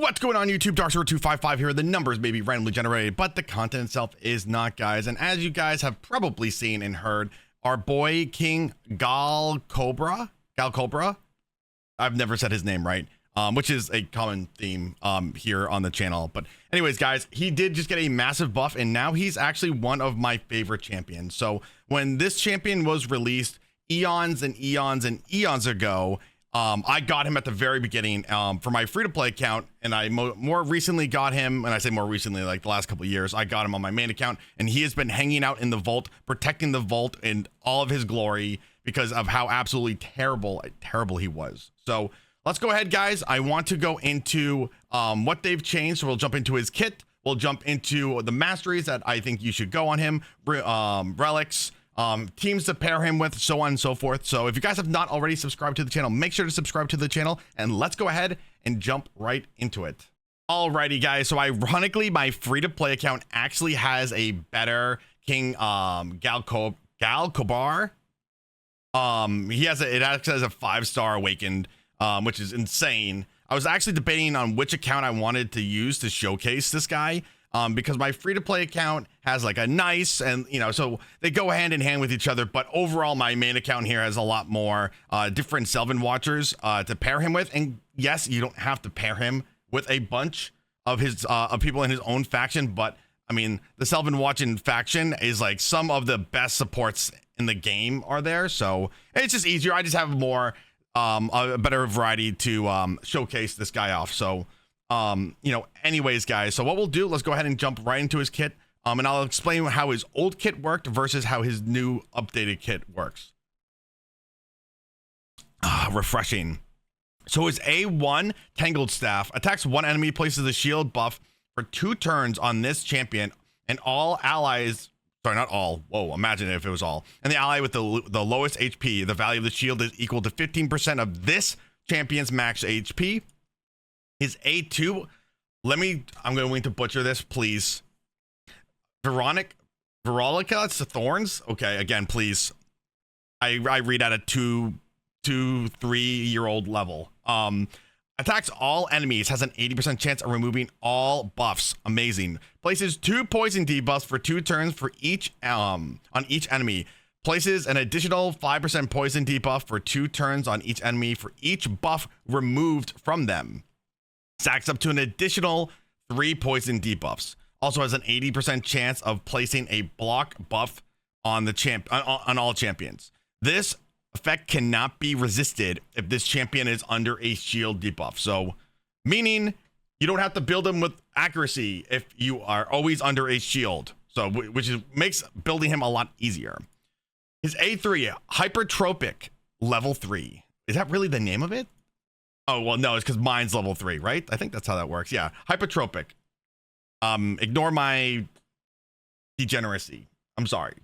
What's going on YouTube? Darkster255 here. The numbers may be randomly generated, but the content itself is not, guys. And as you guys have probably seen and heard, our boy King Gallcobar, I've never said his name right, which is a common theme here on the channel. But anyways, guys, he did just get a massive buff, and now he's actually one of my favorite champions. So when this champion was released eons and eons and eons ago, I got him at the very beginning for my free-to-play account, and I more recently got him, and I say more recently, like the last couple of years, I got him on my main account, and he has been hanging out in the vault, protecting the vault in all of his glory because of how absolutely terrible he was. So let's go ahead, guys. I want to go into what they've changed. So we'll jump into his kit. We'll jump into the masteries that I think you should go on him, relics, teams to pair him with, so on and so forth. So if you guys have not already subscribed to the channel, make sure to subscribe to the channel, and let's go ahead and jump right into it. Alrighty, guys, so ironically my free-to-play account actually has a better King Gallcobar. It actually has a 5-star awakened, which is insane. I was actually debating on which account I wanted to use to showcase this guy, because my free-to-play account has like a nice, and so they go hand in hand with each other, but overall my main account here has a lot more different Selvin watchers to pair him with. And yes, you don't have to pair him with a bunch of his of people in his own faction, but I mean, the Selvin watching faction is like some of the best supports in the game are there, so it's just easier. I just have more a better variety to showcase this guy off. So anyways, guys, so what we'll do, let's go ahead and jump right into his kit, and I'll explain how his old kit worked versus how his new updated kit works. Refreshing. So his A1 Tangled Staff attacks one enemy, places a shield buff for 2 turns on this champion, and all allies, sorry, not all, whoa, imagine if it was all, and the ally with the lowest HP, the value of the shield is equal to 15% of this champion's max HP. His A2, I'm going to butcher this, please. Verolica, it's the thorns. Okay, again, please. I read at a 3-year-old level. Attacks all enemies, has an 80% chance of removing all buffs. Amazing. Places 2 poison debuffs for 2 turns for each on each enemy. Places an additional 5% poison debuff for 2 turns on each enemy for each buff removed from them. Stacks up to an additional 3 poison debuffs. Also has an 80% chance of placing a block buff on the on all champions. This effect cannot be resisted if this champion is under a shield debuff. So, meaning you don't have to build him with accuracy if you are always under a shield. So, makes building him a lot easier. His A3, Hypertropic, level 3. Is that really the name of it? Oh, well, no, it's because mine's level 3, right? I think that's how that works. Yeah, Hypertropic. Ignore my degeneracy. I'm sorry.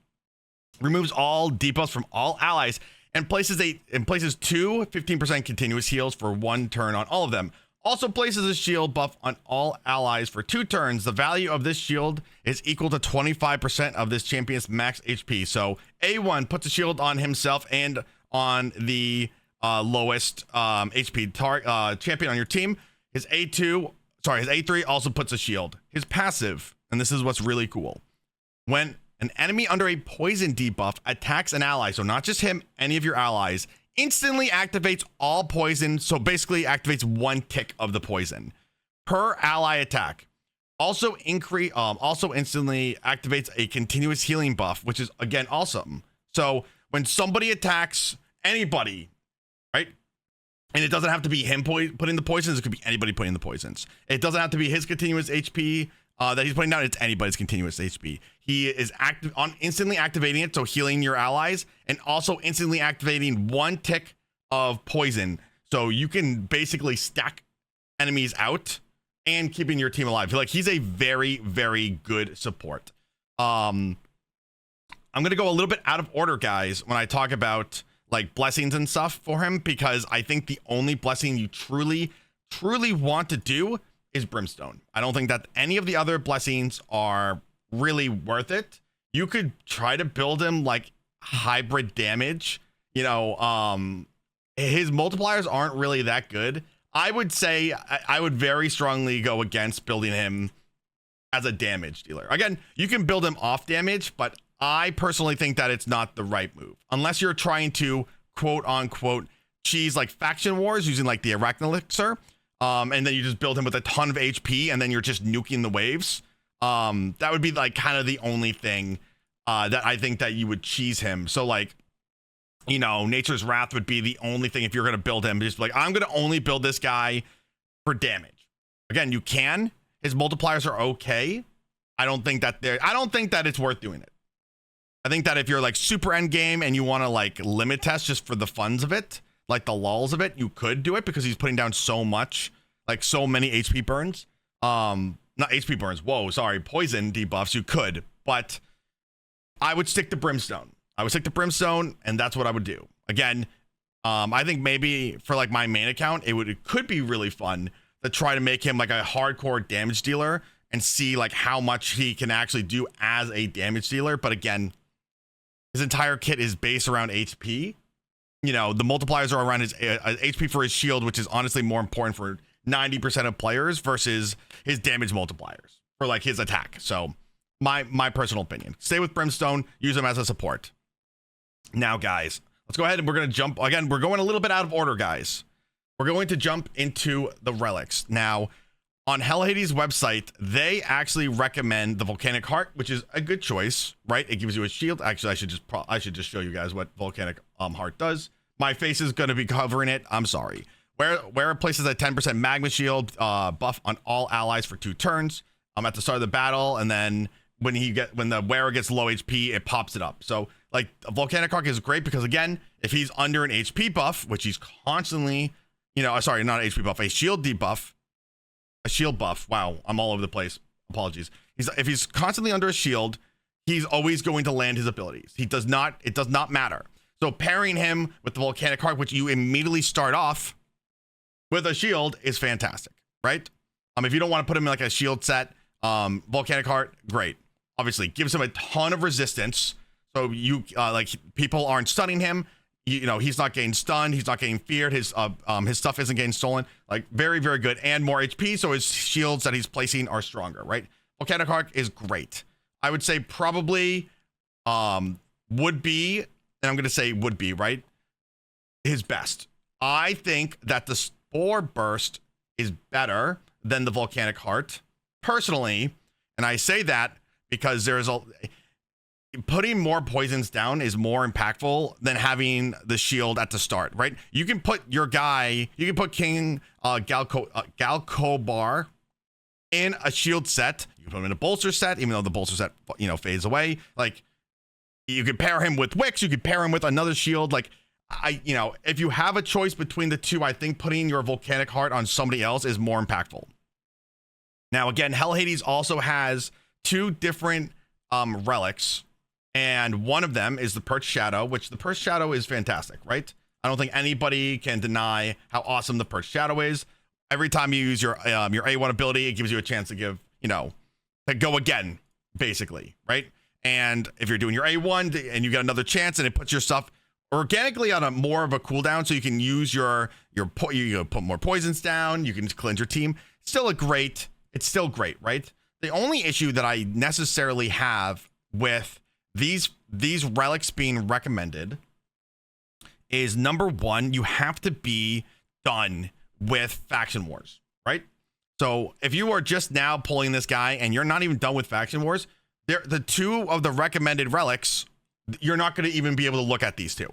Removes all debuffs from all allies and places 2 15% continuous heals for 1 turn on all of them. Also places a shield buff on all allies for 2 turns. The value of this shield is equal to 25% of this champion's max HP. So A1 puts a shield on himself and on the lowest HP champion on your team. His A3 also puts a shield. His passive, and this is what's really cool, when an enemy under a poison debuff attacks an ally, so not just him, any of your allies, instantly activates all poison, so basically activates 1 tick of the poison per ally attack. Also instantly activates a continuous healing buff, which is again awesome. So when somebody attacks anybody, right? And it doesn't have to be him putting the poisons, it could be anybody putting the poisons. It doesn't have to be his continuous HP that he's putting down, it's anybody's continuous HP. He is instantly activating it, so healing your allies, and also instantly activating 1 tick of poison, so you can basically stack enemies out and keeping your team alive. Like, he's a very, very good support. I'm gonna go a little bit out of order, guys, when I talk about like blessings and stuff for him, because I think the only blessing you truly want to do is Brimstone. I don't think that any of the other blessings are really worth it. You could try to build him like hybrid damage, his multipliers aren't really that good. I would say I would very strongly go against building him as a damage dealer. Again, you can build him off damage, but I personally think that it's not the right move unless you're trying to quote unquote cheese like faction wars using like the Arachne Elixir, and then you just build him with a ton of HP and then you're just nuking the waves. That would be like kind of the only thing that I think that you would cheese him. So like, you know, Nature's Wrath would be the only thing if you're going to build him. Just like, I'm going to only build this guy for damage. Again, you can. His multipliers are okay. I don't think that it's worth doing it. I think that if you're like super end game and you want to like limit test just for the funs of it, like the lulls of it, you could do it because he's putting down so much, like so many HP burns. Not HP burns. Whoa, sorry. Poison debuffs. You could, but I would stick to Brimstone. And that's what I would do. Again, I think maybe for like my main account, it could be really fun to try to make him like a hardcore damage dealer and see like how much he can actually do as a damage dealer. But again, his entire kit is based around HP. You know, the multipliers are around his HP for his shield, which is honestly more important for 90% of players versus his damage multipliers for like his attack. So my personal opinion, stay with Brimstone, use him as a support. Now, guys, let's go ahead and we're going to jump again. We're going a little bit out of order, guys. We're going to jump into the relics. Now, on Hell Hades' website, they actually recommend the Volcanic Heart, which is a good choice, right? It gives you a shield. Actually, I should just show you guys what Volcanic Heart does. My face is going to be covering it. I'm sorry. Where it places a 10% magma shield buff on all allies for 2 turns at the start of the battle, and then when the wearer gets low HP, it pops it up. So like Volcanic Heart is great because again, if he's under an HP buff, which he's constantly, you know, sorry, not an HP buff, a shield debuff, a shield buff. Wow, I'm all over the place. Apologies. If he's constantly under a shield, he's always going to land his abilities. It does not matter. So pairing him with the Volcanic Heart, which you immediately start off with a shield, is fantastic, right? If you don't want to put him in like a shield set, Volcanic Heart, great. Obviously, gives him a ton of resistance. So you like people aren't stunning him. You know, he's not getting stunned. He's not getting feared. His stuff isn't getting stolen. Like very, very good, and more HP. So his shields that he's placing are stronger, right? Volcanic Heart is great. I would say probably would be, and I'm going to say would be, right? His best. I think that the Spore Burst is better than the Volcanic Heart personally, and I say that because putting more poisons down is more impactful than having the shield at the start, right? You can put your guy, you can put King Gallcobar in a shield set. You can put him in a bolster set, even though the bolster set, you know, fades away. Like, you could pair him with Wix, you could pair him with another shield. Like, you know, if you have a choice between the two, I think putting your Volcanic Heart on somebody else is more impactful. Now, again, Hell Hades also has 2 different relics, and one of them is the Perched Shadow, which the Perched Shadow is fantastic, right? I don't think anybody can deny how awesome the Perched Shadow is. Every time you use your A1 ability, it gives you a chance to give, you know, to go again, basically, right? And if you're doing your A1 and you get another chance, and it puts your stuff organically on a more of a cooldown, so you can use you put more poisons down, you can cleanse your team. It's still great, right? The only issue that I necessarily have with these relics being recommended is, number one, you have to be done with faction wars, right? So if you are just now pulling this guy and you're not even done with faction wars, the 2 of the recommended relics, you're not going to even be able to look at these 2.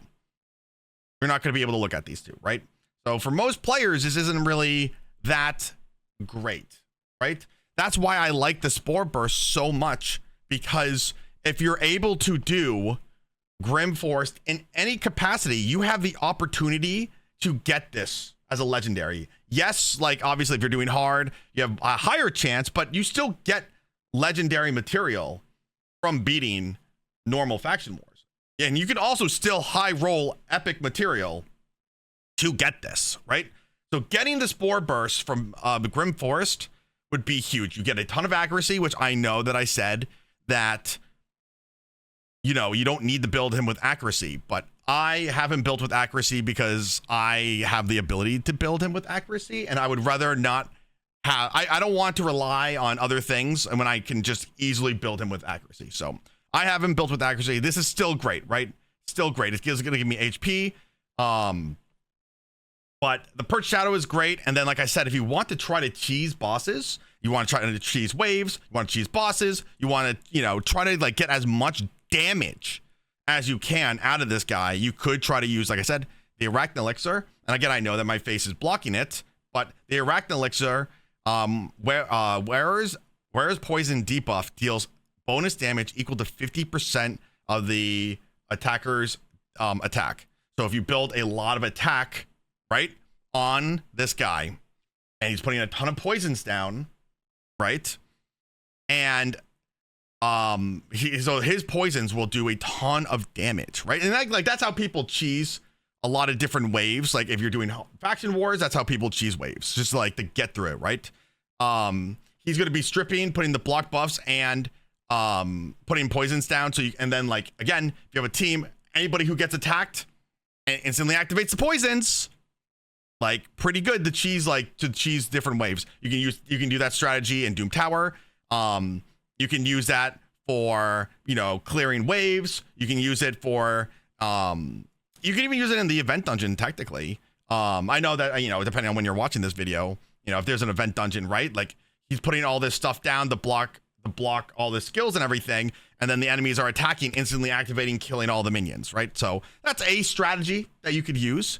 You're not going to be able to look at these 2, right? So for most players, this isn't really that great, right? That's why I like the Spore Burst so much, because if you're able to do Grim Forest in any capacity, you have the opportunity to get this as a legendary. Yes, like obviously if you're doing hard, you have a higher chance, but you still get legendary material from beating normal faction wars. And you can also still high roll epic material to get this, right? So getting the Spore Burst from the Grim Forest would be huge. You get a ton of accuracy, which I know that I said that, you know, you don't need to build him with accuracy, but I have him built with accuracy because I have the ability to build him with accuracy, and I would rather not have, I don't want to rely on other things and when I can just easily build him with accuracy. So I have him built with accuracy. This is still great, right? Still great. It's going to give me HP. But the Perch Shadow is great. And then, like I said, if you want to try to cheese bosses, you want to try to cheese waves, you want to cheese bosses, you want to, try to like get as much damage as you can out of this guy, you could try to use, like I said, the Arachne Elixir. And again, I know that my face is blocking it, but the Arachne Elixir, wearer's poison debuff deals bonus damage equal to 50% of the attacker's attack. So if you build a lot of attack, right, on this guy, and he's putting a ton of poisons down, right, and so his poisons will do a ton of damage, right? And like that's how people cheese a lot of different waves. Like if you're doing faction wars, that's how people cheese waves, just like to get through it, right? He's going to be stripping, putting the block buffs, and putting poisons down. So and then like again, if you have a team, anybody who gets attacked and instantly activates the poisons, like pretty good to cheese different waves. You can do that strategy in Doom Tower. You can use that for, clearing waves. You can use it for, you can even use it in the event dungeon, technically. I know that, depending on when you're watching this video, if there's an event dungeon, right? Like he's putting all this stuff down to block all the skills and everything. And then the enemies are attacking, instantly activating, killing all the minions, right? So that's a strategy that you could use.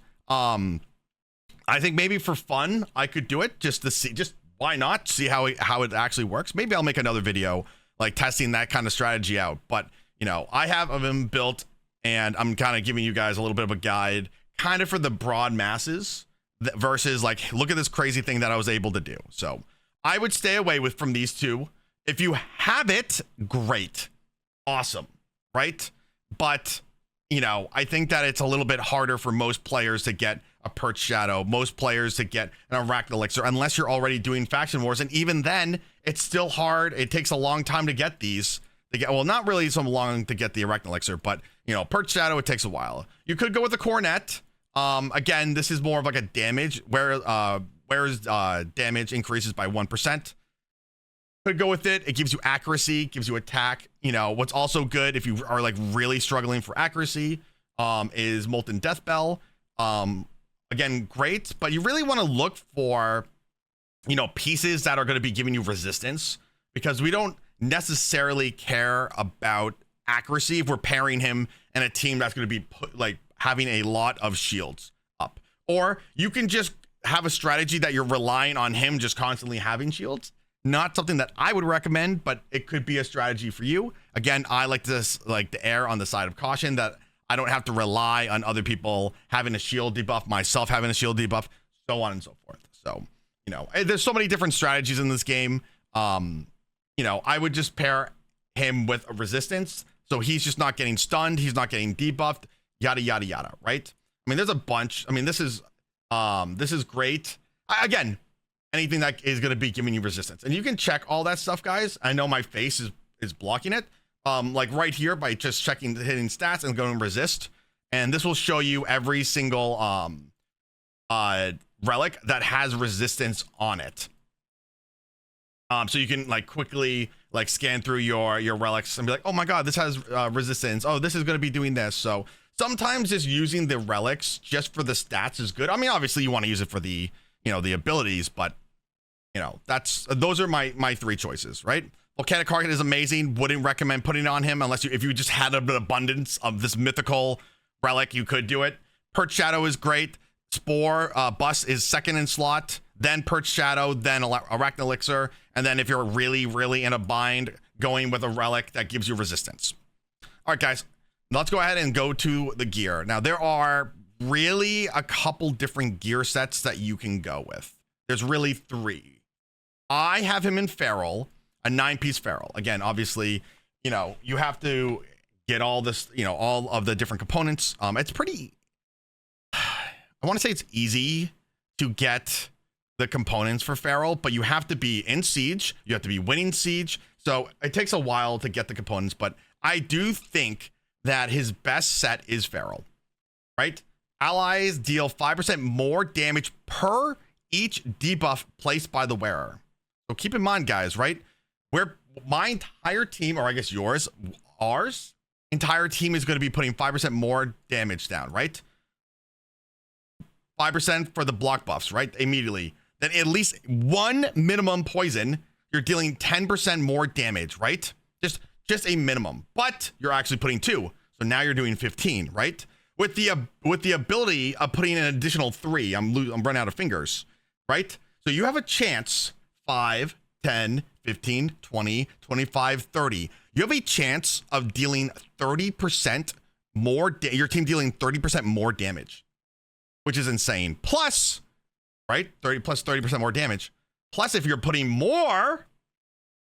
I think maybe for fun, I could do it just to see, why not see how it actually works. Maybe I'll make another video like testing that kind of strategy out. But I have them built, and I'm kind of giving you guys a little bit of a guide, kind of for the broad masses versus like, look at this crazy thing that I was able to do. So I would stay away from these two. If you have it, great, awesome, right? But I think that it's a little bit harder for most players to get a Perch Shadow, most players to get an Arachne Elixir, unless you're already doing faction wars. And even then, it's still hard. It takes a long time to get these. Well, not really so long to get the Arachne Elixir, but Perch Shadow, it takes a while. You could go with the Coronet. Again, this is more of like a damage, whereas damage increases by 1%. Could go with it. It gives you accuracy, gives you attack. What's also good if you are like really struggling for accuracy, is Molten Death Bell. Again, great, but you really want to look for, pieces that are going to be giving you resistance, because we don't necessarily care about accuracy if we're pairing him in a team that's going to be having a lot of shields up. Or you can just have a strategy that you're relying on him just constantly having shields. Not something that I would recommend, but it could be a strategy for you. Again, I like to err on the side of caution, that I don't have to rely on other people having a shield debuff, myself having a shield debuff, so on and so forth. So, there's so many different strategies in this game. I would just pair him with a resistance, so he's just not getting stunned, he's not getting debuffed, yada yada yada, right? I mean, there's a bunch. I mean, this is great. Again, anything that is going to be giving you resistance, and you can check all that stuff, guys. I know my face is blocking it. Like right here, by just checking hitting stats and going resist, and this will show you every single relic that has resistance on it. So you can quickly scan through your relics and be like, oh my god, this has resistance. Oh, this is going to be doing this. So sometimes just using the relics just for the stats is good. I mean, obviously you want to use it for the the abilities, but those are my three choices, right? Volcanic Carcass is amazing. Wouldn't recommend putting it on him unless if you just had an abundance of this mythical relic, you could do it. Perch Shadow is great. Spore Bus is second in slot, then Perch Shadow, then Arachne Elixir, and then if you're really, really in a bind, going with a relic that gives you resistance. All right, guys, let's go ahead and go to the gear. Now, there are really a couple different gear sets that you can go with. There's really three. I have him in Feral, a 9-piece Feral. Again, obviously, you have to get all this, all of the different components. It's pretty, I want to say it's easy to get the components for Feral, but you have to be in Siege. You have to be winning Siege. So it takes a while to get the components, but I do think that his best set is Feral. right? Allies deal 5% more damage per each debuff placed by the wearer. So keep in mind, guys, right? Where my entire team, or I guess yours, ours, entire team is going to be putting 5% more damage down, right? 5% for the block buffs, right? Immediately. Then at least one minimum poison, you're dealing 10% more damage, right? Just a minimum, but you're actually putting 2. So now you're doing 15, right? With the ability of putting an additional 3, I'm running out of fingers, right? So you have a chance 5, 10, 15, 20, 25, 30. You have a chance of dealing 30% more, your team dealing 30% more damage, which is insane. Plus, right, 30% more damage. Plus, if you're putting more,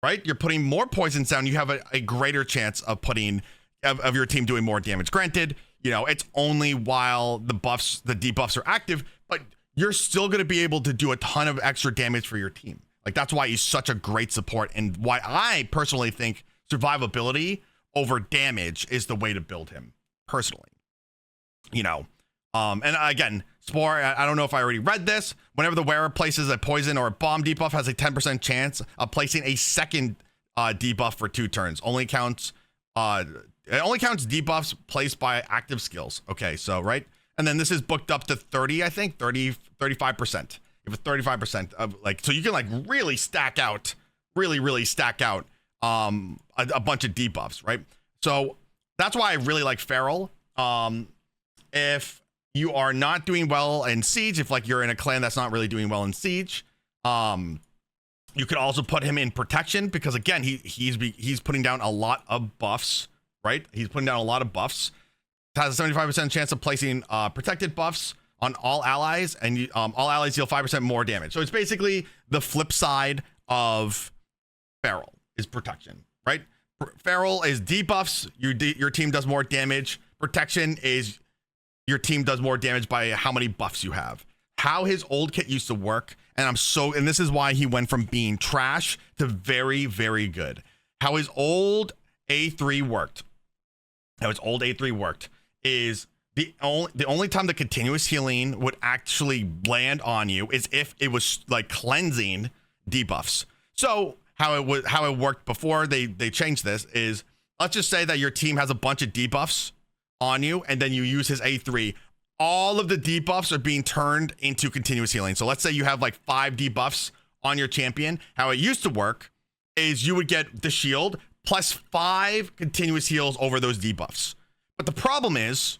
right, you're putting more poisons down, you have a greater chance of putting, of your team doing more damage. Granted, you know, it's only while the debuffs are active, but you're still going to be able to do a ton of extra damage for your team. Like, that's why he's such a great support, and why I personally think survivability over damage is the way to build him, personally. You know, and again, Spore, I don't know if I already read this. Whenever the wearer places a poison or a bomb debuff, has a 10% chance of placing a second debuff for 2 turns. It only counts debuffs placed by active skills. Okay, so, right? And then this is booked up to 30, I think, 35%. You have a 35% of, like, so you can, like, really stack out a bunch of debuffs, right? So that's why I really like Feral. If you are not doing well in Siege, if, like, you're in a clan that's not really doing well in Siege, you could also put him in Protection, because, again, he's putting down a lot of buffs, right? He's putting down a lot of buffs. Has a 75% chance of placing protected buffs on all allies, and all allies deal 5% more damage. So it's basically the flip side of Feral is Protection, right? Feral is debuffs, your team does more damage. Protection is your team does more damage by how many buffs you have. How his old kit used to work, and this is why he went from being trash to very, very good. How his old A3 worked. Is the only time the continuous healing would actually land on you is if it was, like, cleansing debuffs. So how it worked before they changed this is, let's just say that your team has a bunch of debuffs on you, and then you use his A3. All of the debuffs are being turned into continuous healing. So let's say you have, like, 5 debuffs on your champion. How it used to work is you would get the shield plus 5 continuous heals over those debuffs. But the problem is,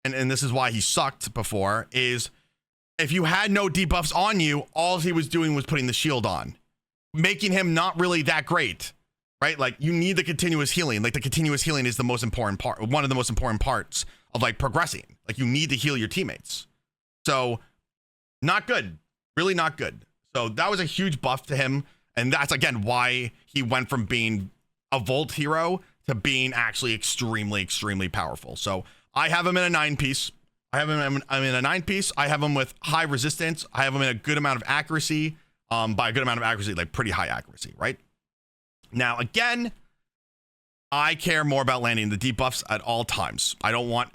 and this is why he sucked before, is if you had no debuffs on you, all he was doing was putting the shield on, making him not really that great, right? Like, you need the continuous healing. Like, the continuous healing is the most important part, one of the most important parts of, like, progressing. Like, you need to heal your teammates. So, not good. Really not good. So that was a huge buff to him, and that's, again, why he went from being a Volt hero to being actually extremely, extremely powerful. So I have him in a 9-piece. I'm in a 9-piece. I have him with high resistance. I have him in a good amount of accuracy. By a good amount of accuracy, like pretty high accuracy, right? Now, again, I care more about landing the debuffs at all times. I don't want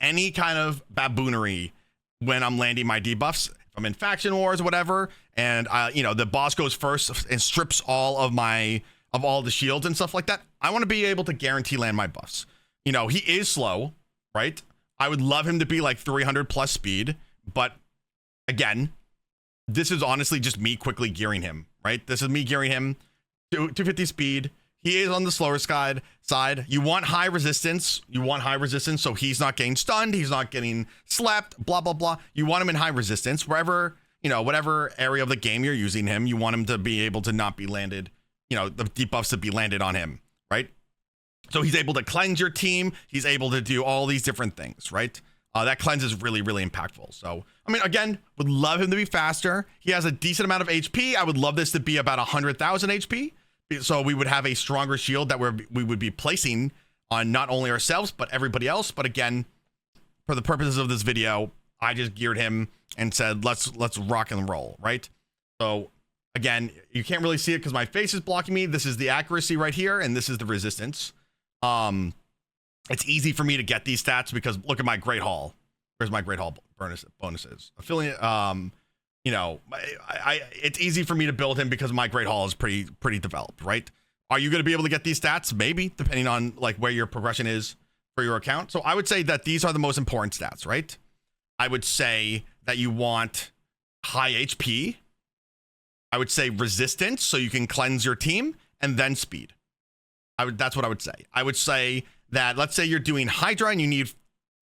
any kind of baboonery when I'm landing my debuffs. If I'm in faction wars or whatever, and the boss goes first and strips all of the shields and stuff like that, I want to be able to guarantee land my buffs. You know, he is slow, right? I would love him to be like 300 plus speed, but again, this is honestly just me quickly gearing him, right? This is me gearing him to 250 speed. He is on the slower side. You want high resistance. So he's not getting stunned. He's not getting slept, blah, blah, blah. You want him in high resistance wherever, whatever area of the game you're using him, you want him to be able to not be landed, the debuffs to be landed on him, right? So he's able to cleanse your team. He's able to do all these different things, right? That cleanse is really, really impactful. So, I mean, again, would love him to be faster. He has a decent amount of HP. I would love this to be about 100,000 HP. So we would have a stronger shield that we would be placing on not only ourselves, but everybody else. But again, for the purposes of this video, I just geared him and said, let's rock and roll, right? So again, you can't really see it because my face is blocking me. This is the accuracy right here, and this is the resistance. It's easy for me to get these stats because look at my Great Hall. Where's my Great Hall bonuses? Affiliate, you know, it's easy for me to build him because my Great Hall is pretty developed, right? Are you going to be able to get these stats? Maybe, depending on like where your progression is for your account. So I would say that these are the most important stats, right? I would say that you want high HP. I would say resistance, so you can cleanse your team, and then speed. That's what I would say. I would say that, let's say you're doing Hydra and you need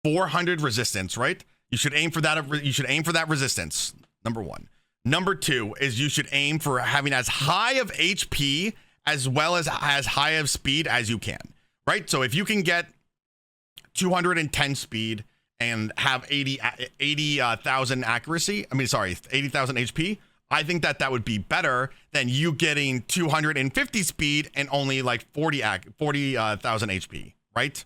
400 resistance, right? You should aim for that. You should aim for that resistance. Number one. Number two is you should aim for having as high of HP as well as high of speed as you can, right? So if you can get 210 speed and have 80,000 accuracy, 80,000 HP, I think that would be better than you getting 250 speed and only like 40,000 HP, right?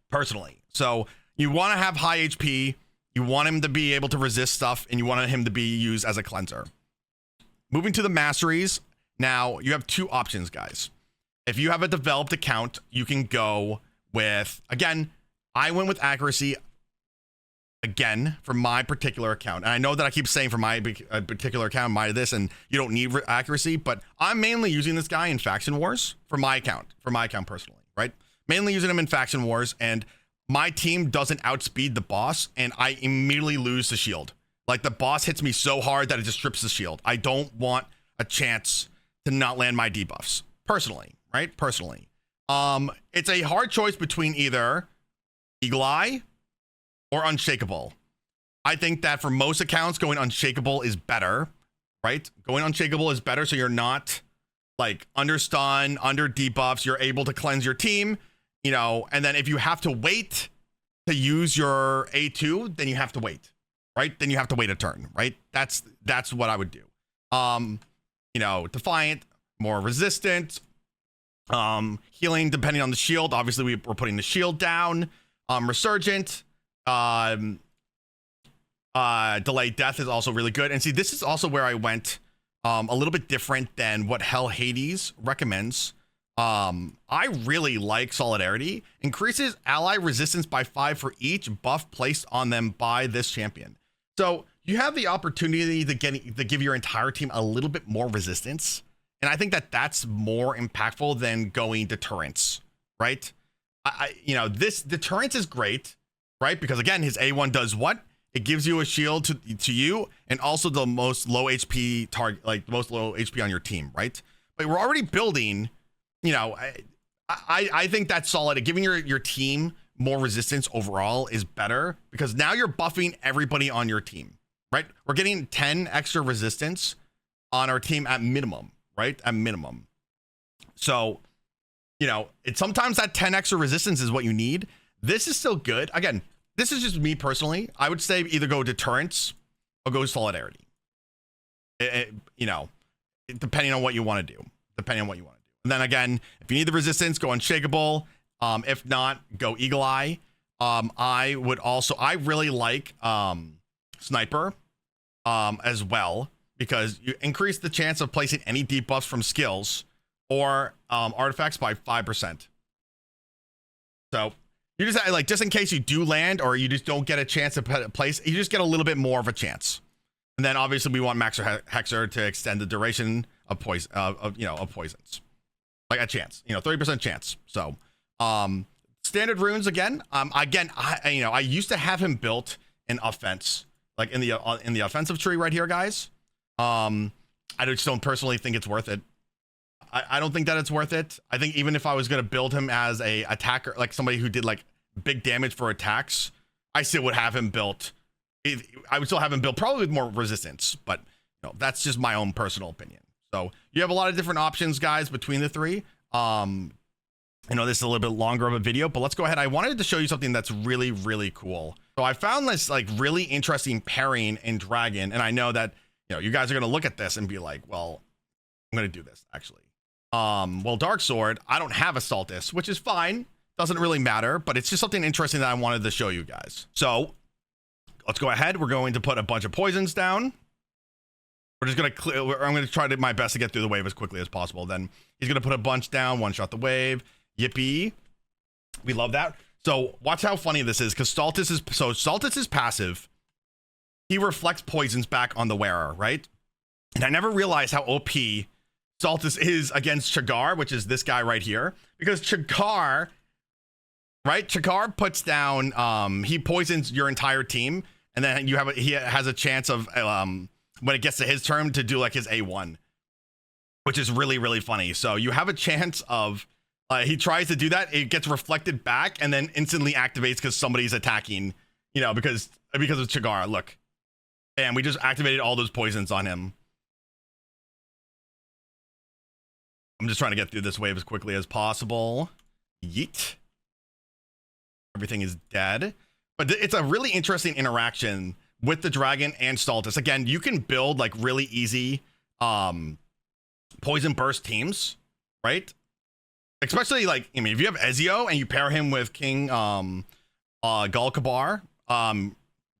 Personally. So you want to have high HP, you want him to be able to resist stuff, and you want him to be used as a cleanser. Moving to the masteries, now you have two options, guys. If you have a developed account, you can go with, again, I went with accuracy again for my particular account. And I know that I keep saying for my particular account, and you don't need accuracy, but I'm mainly using this guy in faction wars for my account personally, right? Mainly using him in faction wars, and my team doesn't outspeed the boss, and I immediately lose the shield. Like, the boss hits me so hard that it just strips the shield. I don't want a chance to not land my debuffs, personally, right? Personally. It's a hard choice between either Eagle Eye or Unshakable. I think that for most accounts, going Unshakable is better, right? Going Unshakable is better, so you're not like under stun, under debuffs. You're able to cleanse your team, you know, and then if you have to wait to use your A2, then you have to wait, right? Then you have to wait a turn, right? That's what I would do. You know, Defiant, more resistant, healing depending on the shield. Obviously, we're putting the shield down. Resurgent, delayed death is also really good. And see, this is also where I went a little bit different than what Hell Hades recommends. I really like Solidarity. Increases ally resistance by 5 for each buff placed on them by this champion. So you have the opportunity to give your entire team a little bit more resistance. And I think that that's more impactful than going deterrence, right? You know, this deterrence is great, right? Because again, his A1 does what? It gives you a shield to you, and also the most low HP target, like most low HP on your team, right? But we're already building, you know, I think that's solid. Giving your team more resistance overall is better, because now you're buffing everybody on your team, right? We're getting 10 extra resistance on our team at minimum, right? At minimum. So, you know, sometimes that 10 extra resistance is what you need. This is still good. Again, this is just me personally. I would say either go deterrence or go solidarity. You know, depending on what you want to do. And then again, if you need the resistance, go Unshakable. If not, go Eagle Eye. I really like Sniper as well, because you increase the chance of placing any debuffs from skills or artifacts by 5%. So you just like, just in case you do land or you just don't get a chance to place, you just get a little bit more of a chance. And then obviously we want Maxer Hexer to extend the duration of poison, of poisons, like a chance, 30% chance. So standard runes again. I used to have him built in offense, like in the offensive tree right here, guys. I just don't personally think it's worth it. I don't think that it's worth it. I think even if I was going to build him as a attacker, like somebody who did like big damage for attacks, I still would have him built. I would still have him built probably with more resistance, but that's just my own personal opinion. So you have a lot of different options, guys, between the three. I know this is a little bit longer of a video, but let's go ahead. I wanted to show you something that's really, really cool. So I found this like really interesting pairing in Dragon, and I know that you guys are going to look at this and be like, well, I'm going to do this actually. Well, Dark Sword, I don't have Assaultus, which is fine. Doesn't really matter, but it's just something interesting that I wanted to show you guys. So let's go ahead. We're going to put a bunch of poisons down. We're just going to I'm going to try my best to get through the wave as quickly as possible. Then he's going to put a bunch down, one shot the wave. Yippee. We love that. So watch how funny this is, because Stultus is passive. He reflects poisons back on the wearer, right? And I never realized how OP Stultus is against Chagar, which is this guy right here, because Chagar, right? Chagar puts down, he poisons your entire team, and then he has a chance of when it gets to his turn to do like his A1, which is really, really funny. So you have a chance of he tries to do that, it gets reflected back, and then instantly activates because somebody's attacking, you know, because of Chagar. Look, and we just activated all those poisons on him. I'm just trying to get through this wave as quickly as possible. Yeet. Everything is dead. But it's a really interesting interaction with the dragon and Stultus. Again, you can build like really easy poison burst teams, right? Especially like, I mean, if you have Ezio and you pair him with King Gallcobar,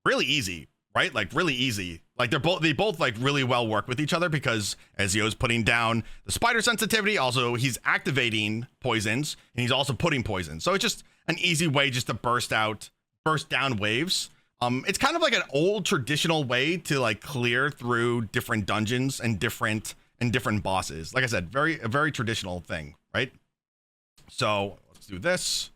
really easy, right? Like really easy. Like they both like really well work with each other, because Ezio's putting down the spider sensitivity. Also, he's activating poisons, and he's also putting poisons. So it's just an easy way just to burst down waves. It's kind of like an old traditional way to like clear through different dungeons and different bosses. Like I said, a very traditional thing, right? So let's do this.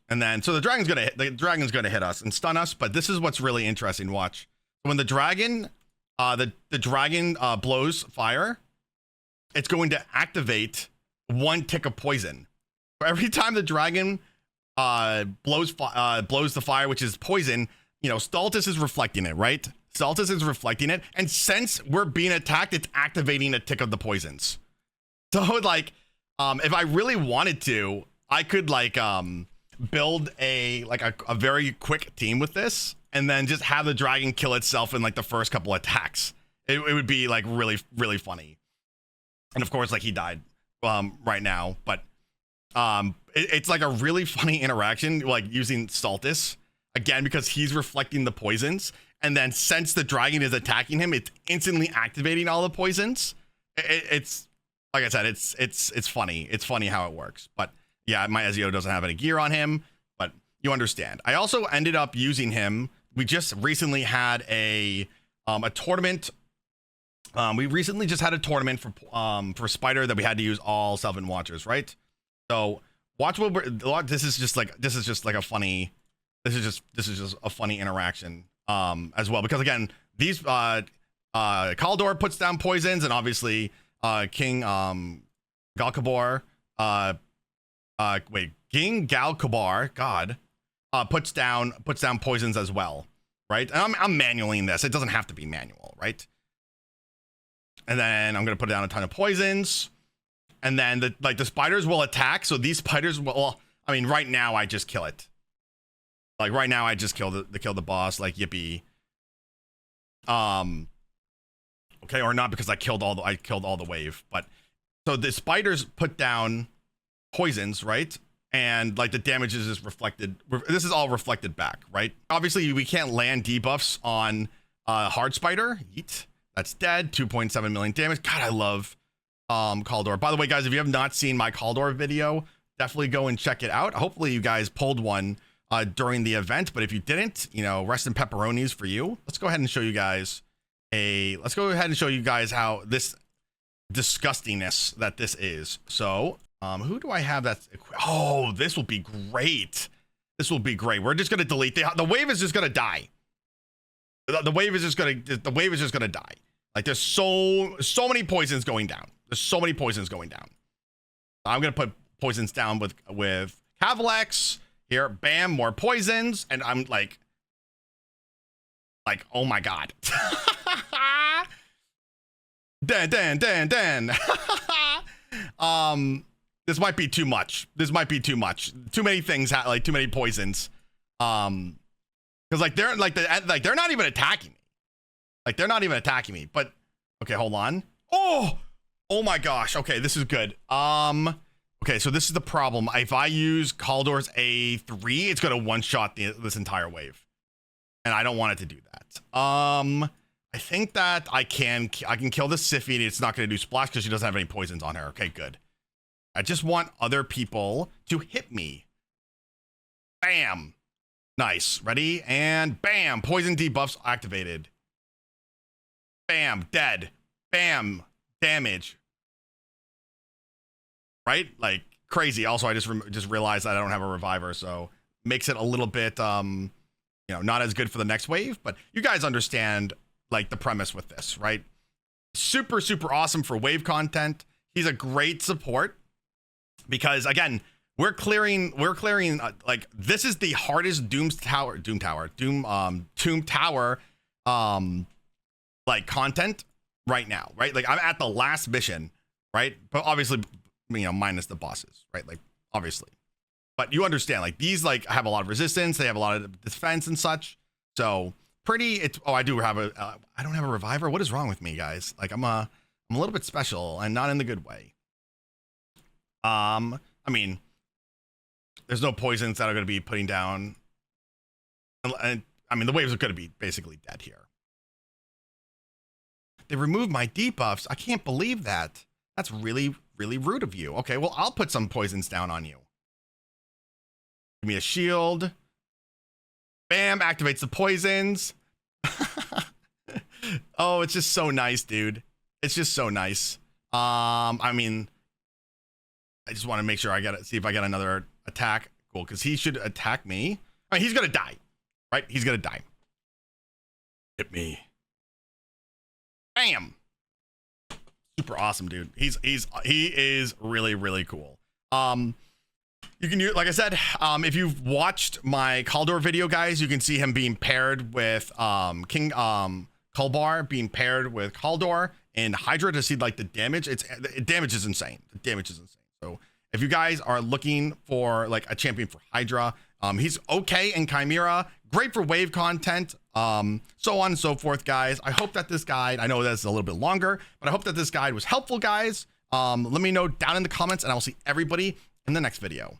And then, so the dragon's gonna hit us and stun us, but this is what's really interesting. Watch. When the dragon, the dragon blows fire, it's going to activate 1 tick of poison. So every time the dragon blows the fire, which is poison, you know, Stultus is reflecting it, right? Stultus is reflecting it, and since we're being attacked, it's activating a tick of the poisons. So like, if I really wanted to, I could like build a very quick team with this, and then just have the dragon kill itself in like the first couple attacks. It would be like really, really funny. And of course, like he died right now, but it's like a really funny interaction, like using Stultus again, because he's reflecting the poisons, and then since the dragon is attacking him, it's instantly activating all the poisons. It's like I said, it's funny. It's funny how it works. But yeah, my Ezio doesn't have any gear on him, but you understand. I also ended up using him. We just recently had a tournament. We recently just had a tournament for Spider that we had to use all Sylvan Watchers, right? So watch what this is just like a funny. This is just a funny interaction as well, because again, these Kaldor puts down poisons, and obviously King Gallcobar King Gallcobar, God, puts down poisons as well, right? And I'm manualing this. It doesn't have to be manual, right? And then I'm gonna put down a ton of poisons, and then the spiders will attack. So these spiders will. Well, I mean, right now I just kill it. Like right now I just kill the boss. Like yippee. Okay, or not, because I killed all the wave. But so the spiders put down poisons, right? And like the damage is just reflected. This is all reflected back, right? Obviously we can't land debuffs on hard spider. Yeet. That's dead. 2.7 million damage. God, I love Kaldor. By the way, guys, if you have not seen my Kaldor video, definitely go and check it out. Hopefully you guys pulled one during the event, but if you didn't, you know, rest in pepperonis for you. Let's go ahead and show you guys how this disgustingness that this is. So who do I have that's oh, this will be great. This will be great. We're just gonna delete the wave is just gonna die. The wave is just gonna die. Like there's so many poisons going down. There's so many poisons going down. I'm gonna put poisons down with Cavalex here. Bam, more poisons, and I'm like oh my god. Dan. This might be too much. Too many things, like too many poisons. Because they're not even attacking me. Like they're not even attacking me. But okay, hold on. Oh my gosh. Okay, this is good. Okay, so this is the problem. If I use Kaldor's A3, it's gonna one-shot this entire wave, and I don't want it to do that. I think that I can kill the Siffy, and it's not gonna do splash because she doesn't have any poisons on her. Okay, good. I just want other people to hit me. Bam. Nice. Ready? And bam. Poison debuffs activated. Bam. Dead. Bam. Damage. Right? Like crazy. Also, I just realized that I don't have a reviver, so makes it a little bit you know, not as good for the next wave, but you guys understand like the premise with this, right? Super awesome for wave content. He's a great support because again, we're clearing like this is the hardest Tomb Tower like content right now, right? Like I'm at the last mission, right? But obviously, you know, minus the bosses, right? Like obviously. But you understand, like these like have a lot of resistance, they have a lot of defense and such. So it's oh, I do have I don't have a reviver. What is wrong with me, guys? Like I'm a little bit special and not in the good way. I mean, there's no poisons that are going to be putting down. And I mean, the waves are going to be basically dead here. They removed my debuffs. I can't believe that. That's really rude of you. Okay, well, I'll put some poisons down on you. Give me a shield. Bam, activates the poisons. Oh, it's just so nice, dude. It's just so nice. I mean, I just want to make sure I see if I get another attack. Cool, because he should attack me. I mean, he's gonna die, right? He's gonna die. Hit me. Bam. Super awesome, dude. He is really cool. You can use, like I said, if you've watched my Gallcobar video, guys, you can see him being paired with King Gallcobar being paired with Gallcobar and Hydra to see like the damage. Damage is insane. The damage is insane. So if you guys are looking for like a champion for Hydra, he's okay in Chimera, great for wave content, so on and so forth, guys. I hope that this guide, I know that's a little bit longer, but I hope that this guide was helpful, guys. Let me know down in the comments, and I will see everybody in the next video.